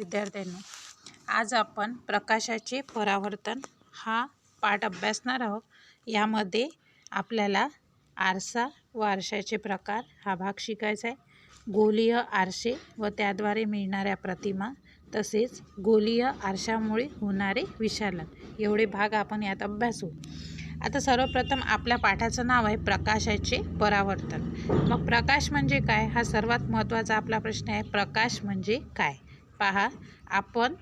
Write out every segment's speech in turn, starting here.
विद्यार्थ्यांनो, आज आपण प्रकाशाचे परावर्तन हा पाठ अभ्यासणार आहोत। यामध्ये आपल्याला आरसा व आरशाचे प्रकार हा भाग शिकायचा आहे। गोलीय आरसे व त्याद्वारे मिळणाऱ्या प्रतिमा तसेच गोलीय आरशामुळे होणारे विचलन एवढे भाग आपण यात अभ्यासू। आता सर्वप्रथम आपल्या पाठाचं नाव आहे प्रकाशाचे परावर्तन। मग प्रकाश म्हणजे काय हा सर्वात महत्त्वाचा आपला प्रश्न आहे। प्रकाश म्हणजे काय पहा, आपण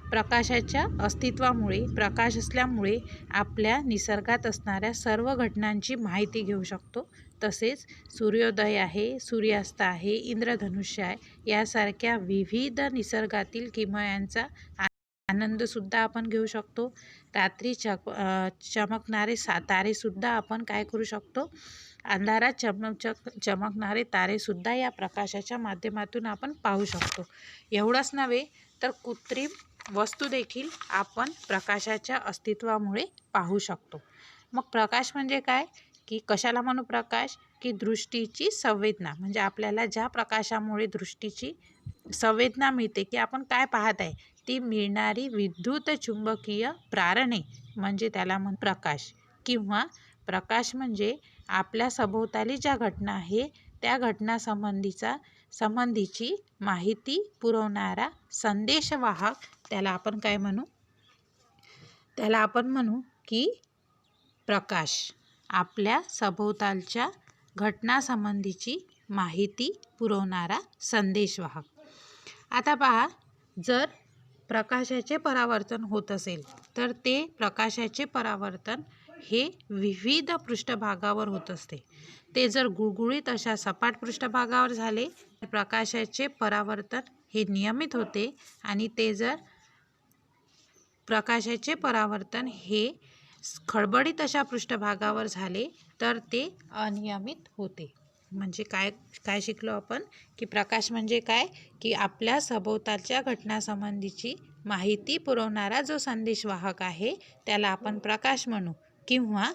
प्रकाशाच्या अस्तित्वामुळे प्रकाश असल्यामुळे आपल्या निसर्गात असणाऱ्या सर्व घटनांची माहिती घेऊ शकतो। तसेच सूर्योदय आहे, सूर्यास्त आहे, इंद्रधनुष्य आहे यासारख्या विविध निसर्गातील किमयांचा आनंदसुद्धा आपण घेऊ शकतो। रात्री चमकणारे तारेसुद्धा आपण काय करू शकतो, अंधारात चमकणारे तारेसुद्धा या प्रकाशाच्या माध्यमातून आपण पाहू शकतो। एवढंच नव्हे तर कृत्रिम वस्तू देखील आपण प्रकाशाच्या अस्तित्वामुळे पाहू शकतो। मग प्रकाश म्हणजे काय की कशाला म्हणू प्रकाश की दृष्टीची संवेदना, म्हणजे आपल्याला ज्या प्रकाशामुळे दृष्टीची संवेदना मिळते की आपण काय पाहत आहे ती मिळणारी विद्युत चुंबकीय प्रारणे म्हणजे त्याला प्रकाश। किंवा प्रकाश म्हणजे आपल्या सभोवताली ज्या घटना आहे त्या घटना संबंधीची माहिती पुरवणारा संदेशवाहक, त्याला आपण काय म्हणू, त्याला आपण म्हणू की प्रकाश आपल्या सभोवतालच्या घटनासंबंधीची माहिती पुरवणारा संदेशवाहक। आता पहा, जर प्रकाशाचे परावर्तन होत असेल तर ते प्रकाशाचे परावर्तन हे विविध पृष्ठभागावर होत असते। ते जर गुळगुळीत अशा सपाट पृष्ठभागावर झाले तर प्रकाशाचे परावर्तन हे नियमित होते, आणि ते जर प्रकाशाचे परावर्तन हे खडबडीत अशा पृष्ठभागावर झाले तर ते अनियमित होते। म्हणजे काय शिकलो आपण की प्रकाश म्हणजे काय की आपल्या सभोवतालच्या घटनासंबंधीची माहिती पुरवणारा जो संदेशवाहक आहे त्याला आपण प्रकाश म्हणू, किंवा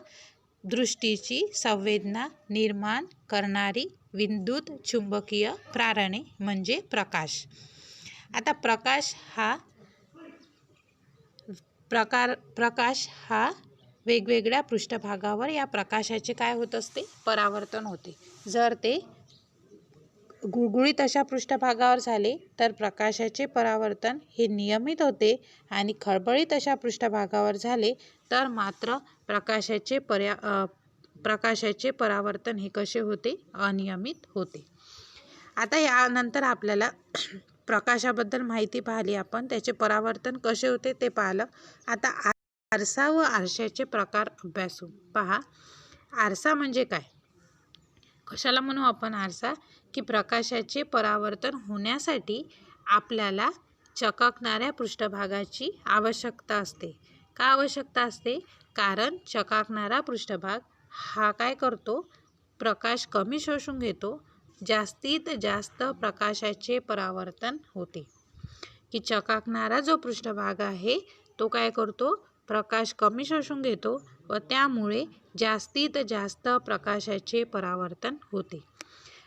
दृष्टीची संवेदना निर्माण करणारी विद्युत चुंबकीय प्रारणे म्हणजे प्रकाश। आता प्रकाश हा वेगवेगळ्या पृष्ठभागावर या प्रकाशाचे काय होत असते, परावर्तन होते। जर ते गुळगुळीत अशा पृष्ठभागावर झाले तर प्रकाशाचे परावर्तन हे नियमित होते, आणि खळबळीत अशा पृष्ठभागावर झाले तर मात्र प्रकाशाचे परावर्तन हे कसे होते, अनियमित होते। आता यानंतर आपल्याला प्रकाशाबद्दल माहिती पाहिली, आपण त्याचे परावर्तन कसे होते ते पाहिलं। आता आरसा व आरशाचे प्रकार अभ्यासू। पहा, आरसा म्हणजे काय, कशाला म्हणू आपण आरसा की प्रकाशाचे परावर्तन होण्यासाठी आपल्याला चकाकणाऱ्या पृष्ठभागाची आवश्यकता असते। का आवश्यकता असते, कारण चकाकणारा पृष्ठभाग हा काय करतो, प्रकाश कमी शोषून घेतो, जास्तीत जास्त प्रकाशाचे परावर्तन होते। की चकाकणारा जो पृष्ठभाग आहे तो काय करतो, प्रकाश कमी शोषून घेतो व त्यामुळे जास्तीत जास्त प्रकाशाचे परावर्तन होते।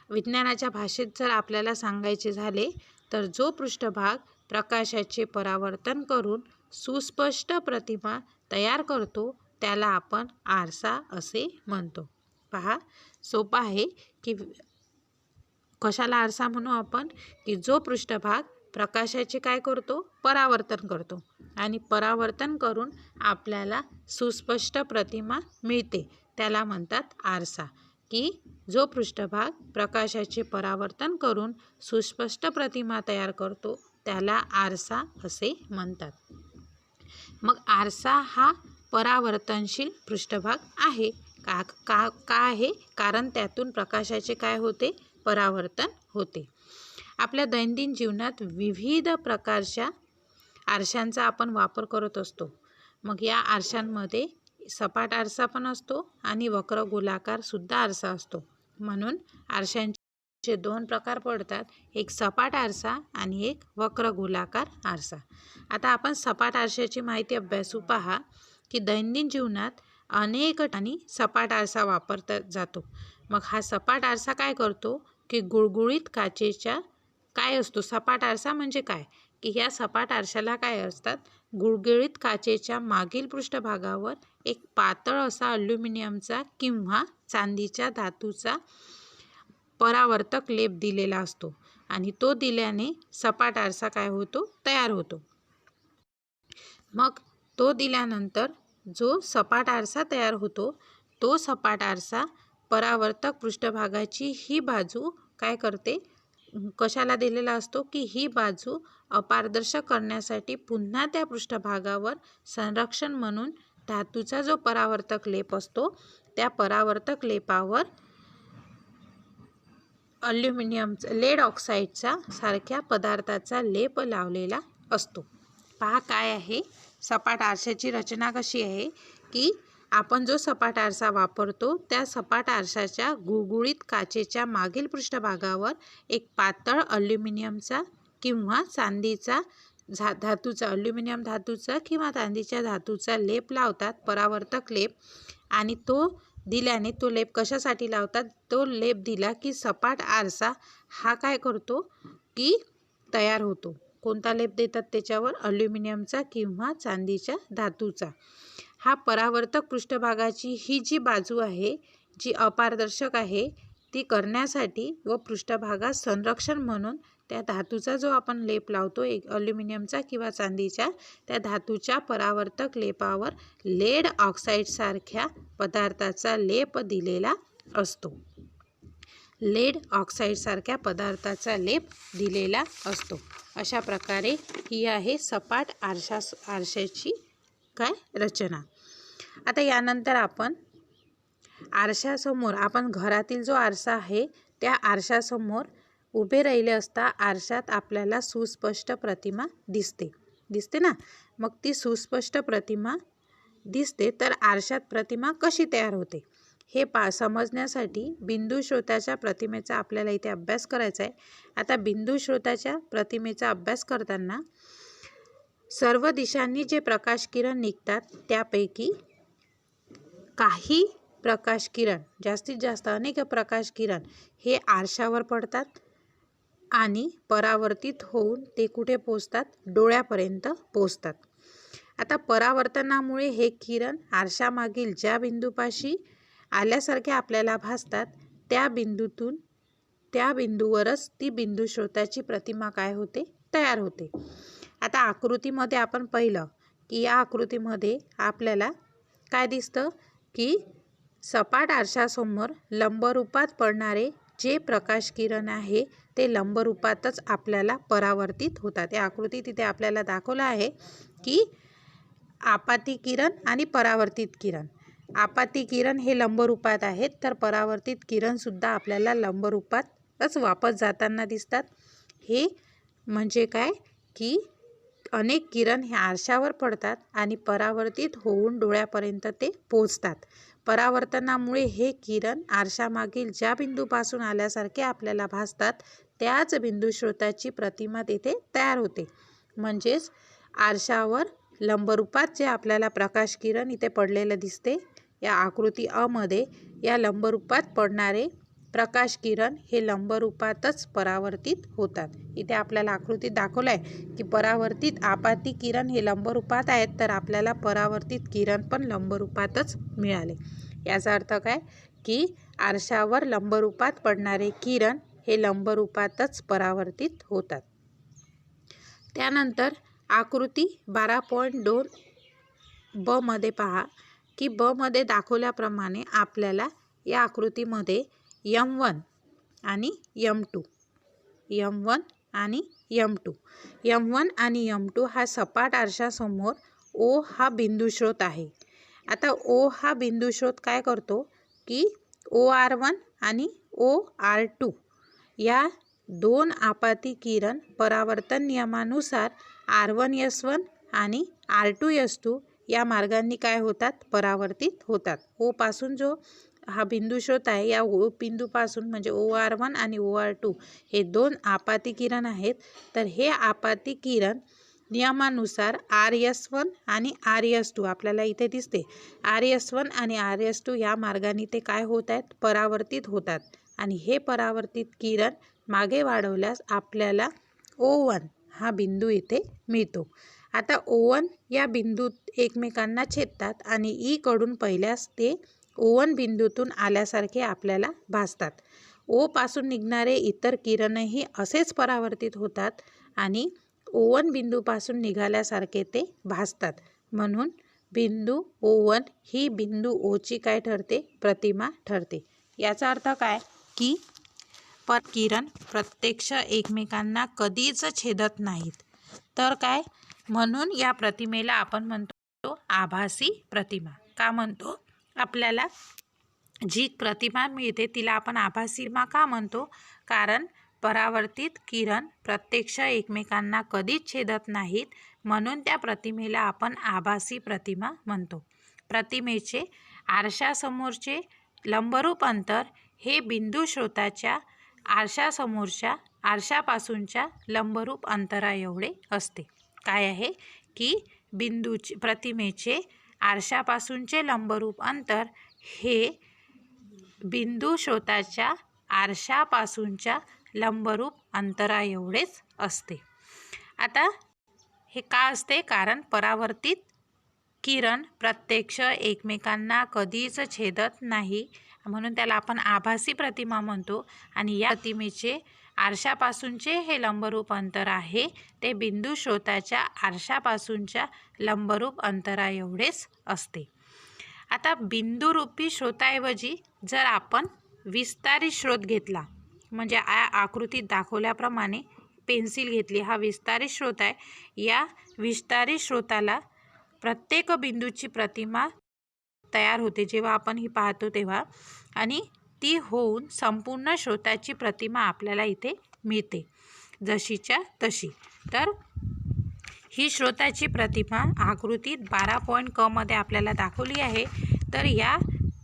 विज्ञानाच्या भाषेत जर आपल्याला सांगायचे झाले तर जो पृष्ठभाग प्रकाशाचे परावर्तन करून सुस्पष्ट प्रतिमा तयार करतो त्याला आपण आरसा असे म्हणतो। पहा, सोपा आहे की कशाला आरसा म्हणू आपण की जो पृष्ठभाग प्रकाशाचे काय करतो, परावर्तन करतो, आणि परावर्तन करून आपल्याला सुस्पष्ट प्रतिमा मिळते त्याला म्हणतात आरसा। की जो पृष्ठभाग प्रकाशाचे परावर्तन करून सुस्पष्ट प्रतिमा तयार करतो त्याला आरसा असे म्हणतात। मग आरसा हा परावर्तनशील पृष्ठभाग आहे का आहे, कारण त्यातून प्रकाशाचे काय होते, परावर्तन होते। आपल्या दैनंदिन जीवनात विविध प्रकारच्या आरशांचा आपण वापर करत असतो। मग या आरशांमध्ये सपाट आरसा पण असतो आणि वक्र गोलाकार सुद्धा आरसा असतो। म्हणून आरशांचे दोन प्रकार पडतात, एक सपाट आरसा आणि एक वक्र गोलाकार आरसा। आता आपण सपाट आरशाची माहिती अभ्यासू। पहा की दैनंदिन जीवनात अनेक ठिकाणी सपाट आरसा वापरला जातो। मग हा सपाट आरसा काय करतो की गुळगुळीत काचेच्या काय असतो, सपाट आरसा म्हणजे काय की ह्या सपाट आरशाला काय असतात, गुळगुळीत काचेच्या मागील पृष्ठभागावर एक पातळ असा अल्युमिनियमचा किंवा चांदीच्या धातूचा परावर्तक लेप दिलेला असतो आणि तो दिल्याने सपाट आरसा काय होतो, तयार होतो. मग तो दिल्यानंतर जो सपाट आरसा तयार होतो, तो सपाट आरसा परावर्तक पृष्ठभागाची ही बाजू काय करते, कशाला दिलेला असतो की ही बाजू अपारदर्शक करण्यासाठी पुन्हा त्या पृष्ठभागावर संरक्षण म्हणून धातूचा जो परावर्तक लेप असतो, त्या परावर्तक लेपावर लेड ऑक्साईडचा सारख्या पदार्थाचा लेप लावलेला असतो. पहा काय आहे, सपाट आरशाची रचना कशी आहे की आपण जो सपाट आरसा वापरतो त्या सपाट आरशाच्या गुळगुळीत काचेच्या मागील पृष्ठभागावर एक पातळ अल्युमिनियमचा किंवा चांदीचा अल्युमिनियम धातूचा किंवा चांदीच्या धातूचा लेप लावतात, परावर्तक लेप. आणि तो दिल्याने, तो लेप कशासाठी लावतात, तो लेप दिला की सपाट आरसा हा काय करतो की तयार होतो. कोणता लेप देतात त्याच्यावर, अल्युमिनियमचा किंवा चांदीच्या धातूचा. हा परावर्तक पृष्ठभागाची ही जी बाजू आहे जी अपारदर्शक आहे ती करण्यासाठी व पृष्ठभागात संरक्षण म्हणून त्या धातूचा जो आपण लेप लावतो, एक अल्युमिनियमचा किंवा चांदीच्या, त्या धातूच्या परावर्तक लेपावर लेड ऑक्साईड सारख्या पदार्थाचा लेप दिलेला असतो. लेड ऑक्साईड सारख्या पदार्थाचा लेप दिलेला असतो. अशा प्रकारे ही आहे सपाट आरशाची काय रचना. आता यानंतर आपण आरशासमोर, आपण घरातील जो आरसा आहे त्या आरशासमोर उभे राहिले असता आरशात आपल्याला सुस्पष्ट प्रतिमा दिसते ना. मग ती सुस्पष्ट प्रतिमा दिसते, तर आरशात प्रतिमा कशी तयार होते हे समजण्यासाठी बिंदू स्रोताच्या प्रतिमेचा आपल्याला इथे अभ्यास करायचा आहे. आता बिंदू स्रोताच्या प्रतिमेचा अभ्यास करताना सर्व दिशांनी जे प्रकाश किरण निघतात त्यापैकी काही प्रकाश किरण, जास्तीत जास्त अनेक प्रकाश किरण हे आरशावर पडतात आणि परावर्तित होऊन ते कुठे पोचतात, डोळ्यापर्यंत पोचतात. आता परावर्तनामुळे हे किरण आरशामागील ज्या बिंदूपाशी आल्यासारखे आपल्याला भासतात त्या बिंदूवरच ती बिंदू स्रोताची प्रतिमा काय होते, तयार होते. आता आकृतीमध्ये आपण पाहिलं की या आकृतीमध्ये आपल्याला काय दिसतं की सपाट आरशासमोर लंबरूपात पडणारे जे प्रकाश किरण आहे ते लंबरूपातच आपल्याला परावर्तित होतात. या आकृती तिथे आपल्याला दाखवलं आहे की आपाती किरण आणि परावर्तित किरण. आपाती किरण हे लंबरूपात आहेत, तर परावर्तित किरण सुद्धा आपल्याला लंबरूपातच वापस जाताना दिसतात. हे म्हणजे काय की अनेक किरण हे आरशावर पडतात आणि परावर्तित होऊन डोळ्यापर्यंत ते पोचतात. परावर्तनामुळे हे किरण आरशामागील ज्या बिंदूपासून आल्यासारखे आपल्याला भासतात त्याच बिंदू स्रोताची प्रतिमा तिथे तयार होते. म्हणजेच आरशावर लंबरूपात जे आपल्याला प्रकाश किरण इथे पडलेलं दिसते या आकृती अ मध्ये, या लंबरूपात पडणारे प्रकाश किरण हे लंबरूपातच परावर्तित होतात. इथे आपल्याला आकृतीत दाखवलं आहे की परावर्तित आपाती किरण हे लंबरूपात आहेत, तर आपल्याला परावर्तित किरण पण लंबरूपातच मिळाले. याचा अर्थ काय की आरशावर लंबरूपात पडणारे किरण हे लंबरूपातच परावर्तित होतात. त्यानंतर आकृती 12.2 ब मध्ये पहा की ब मध्ये दाखवल्याप्रमाणे आपल्याला या आकृतीमध्ये M1 आणि M2 M1 आणि M2 हा सपाट आरशासमोर O हा बिंदू स्रोत आहे. आता O हा बिंदू स्रोत काय करतो की OR1 आणि OR2 या दोन आपाती किरण परावर्तन नियमानुसार R1S1 आणि R2S2 या मार्गांनी काय होतात, परावर्तित होतात. O पासून जो हा बिंदू स्रोत आहे या O बिंदूपासून म्हणजे OR1 आणि OR2 हे दोन आपाती किरण आहेत. तर हे आपाती किरण नियमानुसार RS1 आणि RS2 आपल्याला इथे दिसते. RS1 आणि RS2 या मार्गाने ते काय होत आहेत, परावर्तित होतात. आणि हे परावर्तित किरण मागे वाढवल्यास आपल्याला O1 हा बिंदू इथे मिळतो. आता O1 या बिंदूत एकमेकांना छेदतात आणि ई कडून पहिल्यास ते O1 बिंदूतून आल्यासारखे आपल्याला भासतात. O पासून निघणारे इतर किरणही असेच परावर्तित होतात आणि O1 बिंदूपासून निघाल्यासारखे ते भासतात. म्हणून बिंदू O1 ही बिंदू O ची काय ठरते? प्रतिमा ठरते. याचा अर्थ काय की किरण प्रत्यक्ष एकमेकांना कधीच छेदत नाहीत. तर काय, म्हणून या प्रतिमेला आपण म्हणतो आभासी प्रतिमा. का म्हणतो? आपल्याला जी प्रतिमा मिळते तिला आपण आभासी प्रतिमा का म्हणतो? कारण परावर्तित किरण प्रत्यक्ष एकमेकांना कधीच छेदत नाहीत, म्हणून त्या प्रतिमेला आपण आभासी प्रतिमा म्हणतो. प्रतिमेचे आरशासमोरचे लंबरूप अंतर हे बिंदू स्रोताच्या आरशासमोरच्या आरशापासूनच्या लंबरूप अंतरा एवढे असते. काय आहे की प्रतिमेचे आरशापासूनचे लंबरूप अंतर हे बिंदू स्रोताच्या आरशापासूनच्या लंबरूप अंतरा एवढेच असते. आता हे का असते? कारण परावर्तित किरण प्रत्यक्ष एकमेकांना कधीच छेदत नाही, म्हणून त्याला आपण आभासी प्रतिमा म्हणतो. आणि या प्रतिमेचे आरशापासूनचे हे लंबरूप अंतर आहे ते बिंदू स्रोताच्या आरशापासूनच्या लंबरूप अंतरा एवढेच असते. आता बिंदुरूपी स्रोताऐवजी जर आपण विस्तारित स्रोत घेतला, म्हणजे आकृतीत दाखवल्याप्रमाणे पेन्सिल घेतली, हा विस्तारित स्रोत आहे. या विस्तारित स्रोताला प्रत्येक बिंदूची प्रतिमा तयार होते जेव्हा आपण ही पाहतो तेव्हा, आणि ती होऊन संपूर्ण स्रोताची प्रतिमा आपल्याला इथे मिळते जशीच्या तशी. तर ही स्रोताची प्रतिमा आकृतीत 12 क मध्ये आपल्याला दाखवली आहे. तर या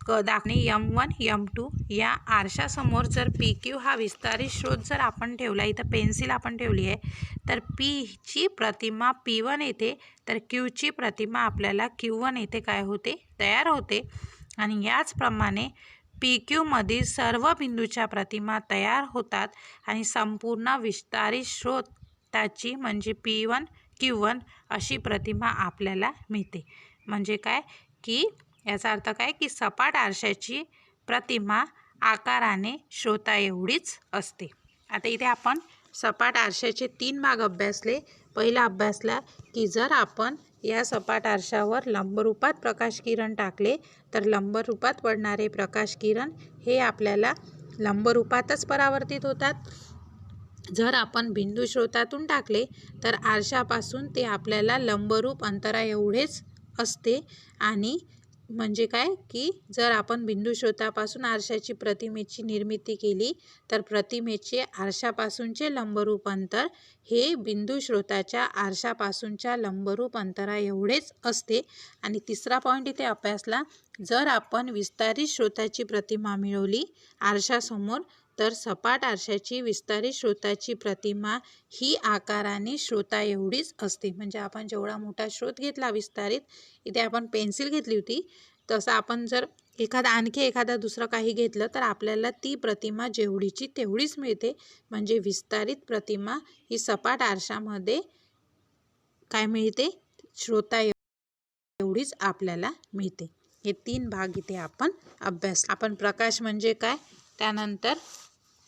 दाखवणे M1 M2 या आरशासमोर जर PQ हा विस्तारित स्रोत जर आपण ठेवला, इथं पेन्सिल आपण ठेवली आहे, तर P ची प्रतिमा P1 येते, तर Q ची प्रतिमा आपल्याला Q1 येथे काय होते? तयार होते. आणि याचप्रमाणे PQ मधील सर्व बिंदूच्या प्रतिमा तयार होतात आणि संपूर्ण विस्तारित स्रोताची म्हणजे P1 Q1 अशी प्रतिमा आपल्याला मिळते. म्हणजे काय की याचा अर्थ काय की सपाट आरशाची प्रतिमा आकाराने स्रोता एवढीच असते. आता इथे आपण सपाट आरशाचे 3 भाग अभ्यासले. पहिला अभ्यासला की जर आपण या सपाट आरशावर लंबरूपात प्रकाश किरण टाकले तर लंबरूपात पडणारे प्रकाश किरण हे आपल्याला लंबरूपातच परावर्तित होतात. जर आपण बिंदू स्रोतातून टाकले तर आरशापासून ते आपल्याला लंबरूप अंतरा एवढेच असते. आणि म्हणजे काय की जर आपण बिंदू स्रोतापासून आरशाची प्रतिमेची निर्मिती केली तर प्रतिमेचे आरशापासूनचे लंबरूप अंतर हे बिंदू स्रोताच्या आरशापासूनच्या लंबरूप अंतरा एवढेच असते. आणि तिसरा पॉईंट इथे अभ्यासला, जर आपण विस्तारित स्रोताची प्रतिमा मिळवली आरशासमोर तर सपाट आरशाची विस्तारित स्रोताची प्रतिमा ही आकाराने स्रोता एवढीच असते. म्हणजे आपण जेवढा मोठा स्रोत घेतला विस्तारित, इथे आपण पेन्सिल घेतली होती, तसं आपण जर आणखी एखादा दुसरं काही घेतलं तर आपल्याला ती प्रतिमा जेवढीची तेवढीच मिळते. म्हणजे विस्तारित प्रतिमा ही सपाट आरशामध्ये काय मिळते? स्रोता एवढीच आपल्याला मिळते. हे 3 भाग इथे आपण अभ्यासले. आपण प्रकाश म्हणजे काय, त्यानंतर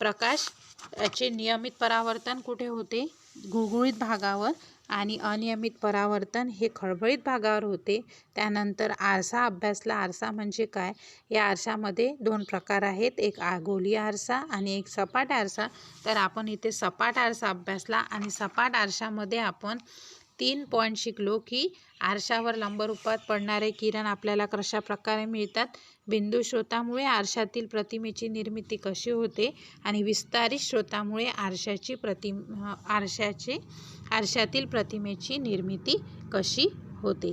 प्रकाशाचे नियमित परावर्तन कुठे होते? गुळगुळीत भागावर, आणि अनियमित परावर्तन हे खळबळीत भागावर होते. त्यानंतर आरसा अभ्यासला. आरसा म्हणजे काय? या आरशामध्ये 2 प्रकार आहेत, एक गोलीय आरसा आणि एक सपाट आरसा. तर आपण इथे सपाट आरसा अभ्यासला आणि सपाट आरशामध्ये आपण 3 पॉईंट शिकलो की आरशावर लंबरूपात पडणारे किरण आपल्याला कशा प्रकारे मिळतात, बिंदू स्रोतामुळे आरशातील प्रतिमेची निर्मिती कशी होते, आणि विस्तारित स्रोतामुळे आरशातील प्रतिमेची निर्मिती कशी होते.